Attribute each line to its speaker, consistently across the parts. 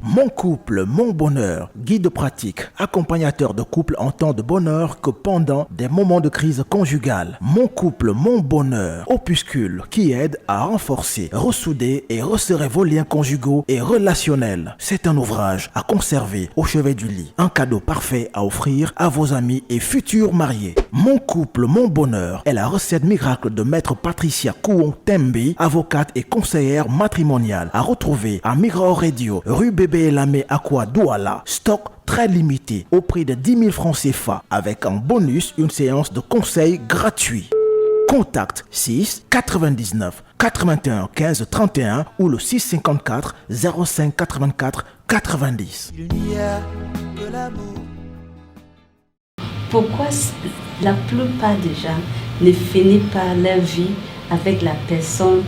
Speaker 1: Mon couple, mon bonheur, guide pratique, accompagnateur de couple en temps de bonheur que pendant des moments de crise conjugale. Mon couple, mon bonheur, opuscule qui aide à renforcer, ressouder et resserrer vos liens conjugaux et relationnels. C'est un ouvrage à conserver au chevet du lit, un cadeau parfait à offrir à vos amis et futurs mariés. Mon couple, mon bonheur est la recette miracle de maître Patricia Kouon-Tembi, avocate et conseillère matrimoniale, à retrouver à Migros Radio, rue Bébé Lamé Aqua Douala. Stock très limité au prix de 10 000 francs CFA avec en bonus une séance de conseil gratuit. Contact 6 99 81 15 31 ou le 654 05 84 90.
Speaker 2: Il n'y a que l'amour.
Speaker 3: Pourquoi la plupart des gens ne finissent pas leur vie avec la personne,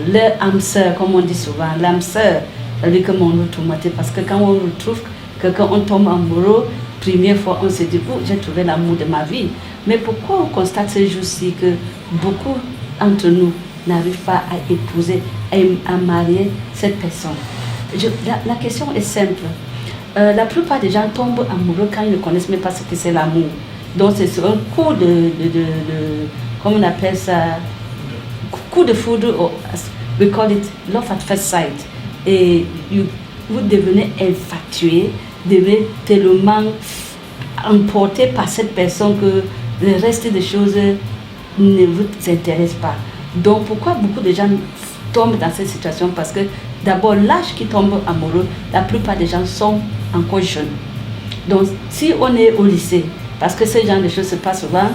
Speaker 3: leur âme sœur, comme on dit souvent, l'âme sœur, avec que on retrouve, parce que quand on retrouve quelqu'un, on tombe amoureux, première fois on se dit, oh, j'ai trouvé l'amour de ma vie. Mais pourquoi on constate ces jours-ci que beaucoup d'entre nous n'arrivent pas à épouser, à marier cette personne? La question est simple. La plupart des gens tombent amoureux quand ils ne connaissent même pas ce que c'est l'amour. Donc c'est un coup comment on appelle ça, coup de foudre, we call it love at first sight. Et vous devenez infatué, devenez tellement emporté par cette personne que le reste des choses ne vous intéresse pas. Donc pourquoi beaucoup de gens tombent dans cette situation? Parce que d'abord, l'âge qui tombe amoureux, la plupart des gens sont encore jeunes. Donc si on est au lycée, parce que ce genre de choses se passent souvent,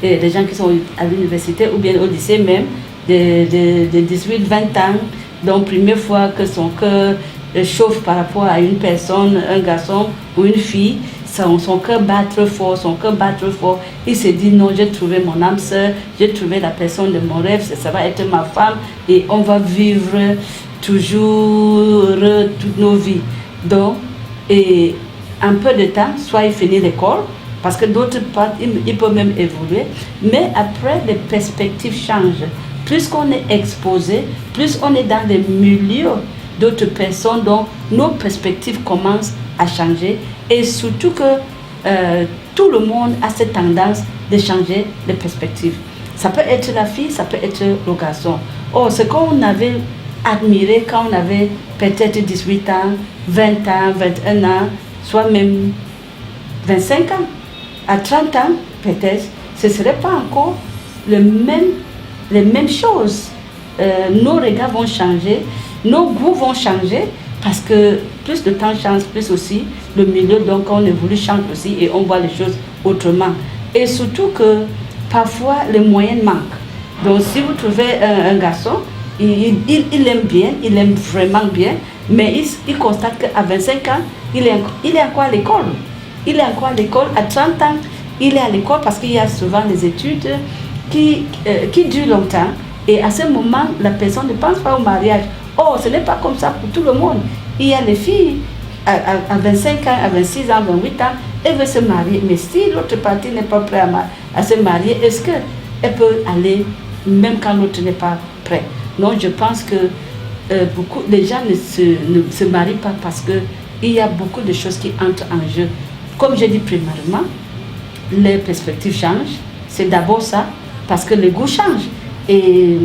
Speaker 3: et des gens qui sont à l'université ou bien au lycée même, de 18-20 ans, donc première fois que son cœur chauffe par rapport à une personne, un garçon ou une fille, son cœur bat trop fort, il se dit non, j'ai trouvé mon âme sœur, j'ai trouvé la personne de mon rêve, ça va être ma femme et on va vivre toujours toutes nos vies. Donc, et en peu de temps, soit il finit l'école, parce que d'autres parts, il peut même évoluer, mais après les perspectives changent. Plus qu'on est exposé, plus on est dans des milieux d'autres personnes, donc nos perspectives commencent à changer et surtout que tout le monde a cette tendance de changer les perspectives. Ça peut être la fille, ça peut être le garçon. Oh, ce qu'on avait admiré quand on avait peut-être 18 ans, 20 ans, 21 ans, soit même 25 ans, à 30 ans, peut-être, ce ne serait pas encore les mêmes choses. Nos regards vont changer, nos goûts vont changer, parce que plus le temps change, plus aussi le milieu, donc on évolue, change aussi et on voit les choses autrement. Et surtout que parfois les moyens manquent. Donc si vous trouvez un garçon, il aime bien, il aime vraiment bien, mais il constate qu'à 25 ans, il est encore à l'école. Il est encore à l'école, à 30 ans, il est à l'école parce qu'il y a souvent les études qui durent longtemps. Et à ce moment, la personne ne pense pas au mariage. Oh, ce n'est pas comme ça pour tout le monde. Il y a les filles à 25 ans, à 26 ans, 28 ans, elles veulent se marier. Mais si l'autre partie n'est pas prête à se marier, est-ce qu'elle peut aller même quand l'autre n'est pas prêt? Non, je pense que beaucoup de gens ne se marient pas parce qu'il y a beaucoup de choses qui entrent en jeu. Comme j'ai dit primairement, les perspectives changent. C'est d'abord ça, parce que les goûts changent. Et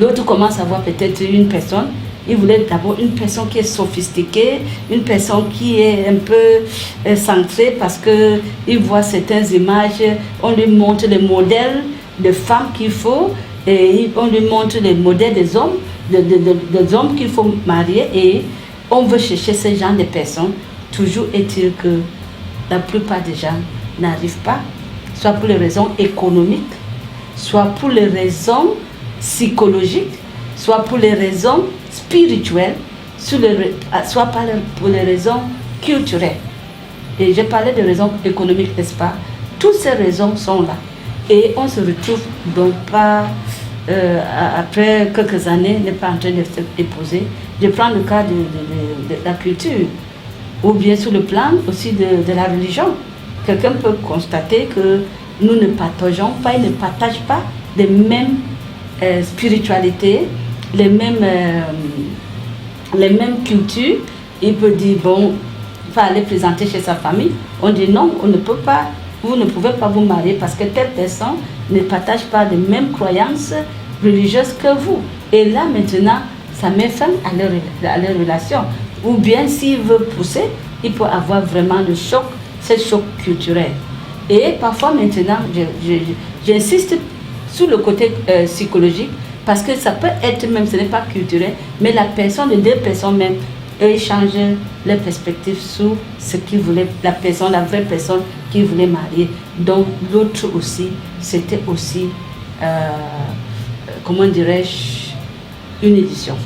Speaker 3: l'autre commence à voir peut-être une personne. Il voulait d'abord une personne qui est sophistiquée, une personne qui est un peu centrée parce qu'il voit certaines images, on lui montre les modèles de femmes qu'il faut, et on lui montre les modèles des hommes, des hommes qu'il faut marier, et on veut chercher ce genre de personnes. Toujours est-il que la plupart des gens n'arrivent pas, soit pour les raisons économiques, soit pour les raisons psychologiques, soit pour les raisons spirituelles, soit pour les raisons culturelles. Et j'ai parlé de raisons économiques, n'est-ce pas? Toutes ces raisons sont là. Et on se retrouve donc pas, après quelques années, n'est pas en train de s'épouser. Je prends le cas de la culture, ou bien sur le plan aussi de la religion. Quelqu'un peut constater que nous ne partageons pas, ils ne partagent pas les mêmes spiritualités, les mêmes les mêmes cultures, il peut dire, bon, il va aller présenter chez sa famille. On dit non, on ne peut pas, vous ne pouvez pas vous marier parce que telle personne ne partage pas les mêmes croyances religieuses que vous. Et là, maintenant, ça met fin à leur relation. Ou bien, s'il veut pousser, il peut avoir vraiment le choc, ce choc culturel. Et parfois, maintenant, j'insiste sur le côté psychologique, parce que ça peut être même, ce n'est pas culturel, mais la personne, les deux personnes même, eux, changent leur perspective sur ce qu'ils voulaient, la vraie personne qu'ils voulaient marier. Donc, l'autre aussi, c'était aussi, comment dirais-je, une édition.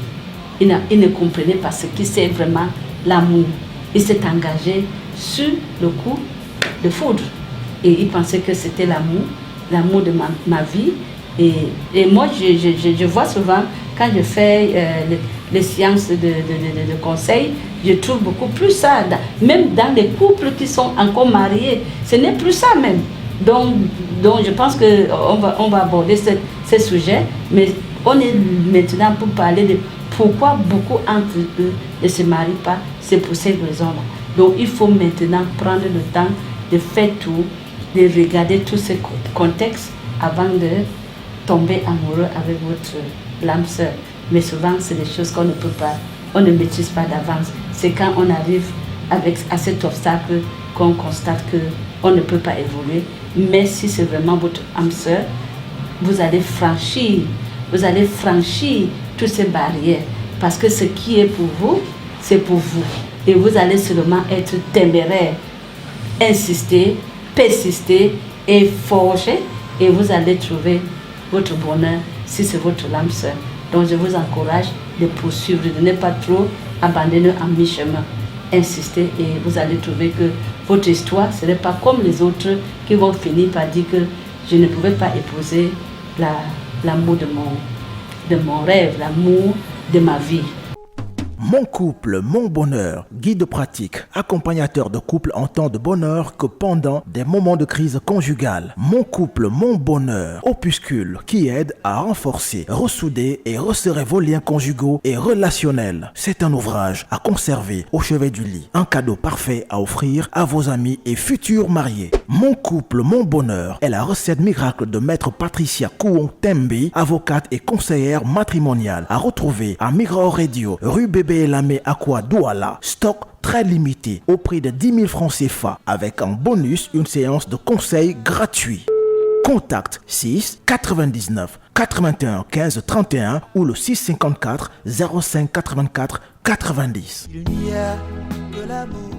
Speaker 3: Il ne comprenait pas ce qui c'est vraiment l'amour. Il s'est engagé sur le coup de foudre. Et il pensait que c'était l'amour de ma vie. Et moi, je vois souvent, quand je fais les séances de conseil, je trouve beaucoup plus ça. Même dans les couples qui sont encore mariés, ce n'est plus ça même. Donc je pense qu'on va aborder ce sujet, mais on est maintenant pour parler de pourquoi beaucoup entre eux ne se marient pas, c'est pour ces raisons-là. Donc il faut maintenant prendre le temps de faire tout, de regarder tous ces contextes avant de tomber amoureux avec votre l'âme sœur. Mais souvent, c'est des choses qu'on ne peut pas, on ne maîtrise pas d'avance. C'est quand on arrive à cet obstacle qu'on constate qu'on ne peut pas évoluer. Mais si c'est vraiment votre âme sœur, vous allez franchir toutes ces barrières. Parce que ce qui est pour vous, c'est pour vous. Et vous allez seulement être téméraire, insister, persister et forger. Et vous allez trouver votre bonheur si c'est votre âme sœur. Donc je vous encourage de poursuivre, de ne pas trop abandonner en mi-chemin. Insistez et vous allez trouver que votre histoire ne serait pas comme les autres qui vont finir par dire que je ne pouvais pas épouser l'amour de mon rêve, l'amour de ma vie.
Speaker 1: Mon couple, mon bonheur, guide pratique, accompagnateur de couple en temps de bonheur que pendant des moments de crise conjugale. Mon couple, mon bonheur, opuscule qui aide à renforcer, ressouder et resserrer vos liens conjugaux et relationnels. C'est un ouvrage à conserver au chevet du lit. Un cadeau parfait à offrir à vos amis et futurs mariés. Mon couple, mon bonheur est la recette miracle de maître Patricia Kouon-Tembi, avocate et conseillère matrimoniale. À retrouver à Mira Radio, rue Bébé Lamé Aqua Douala, stock très limité au prix de 10 000 francs CFA avec en bonus une séance de conseil gratuit. Contact 6 99 81 15 31 ou le 654 05 84 90.
Speaker 2: Il n'y a que l'amour.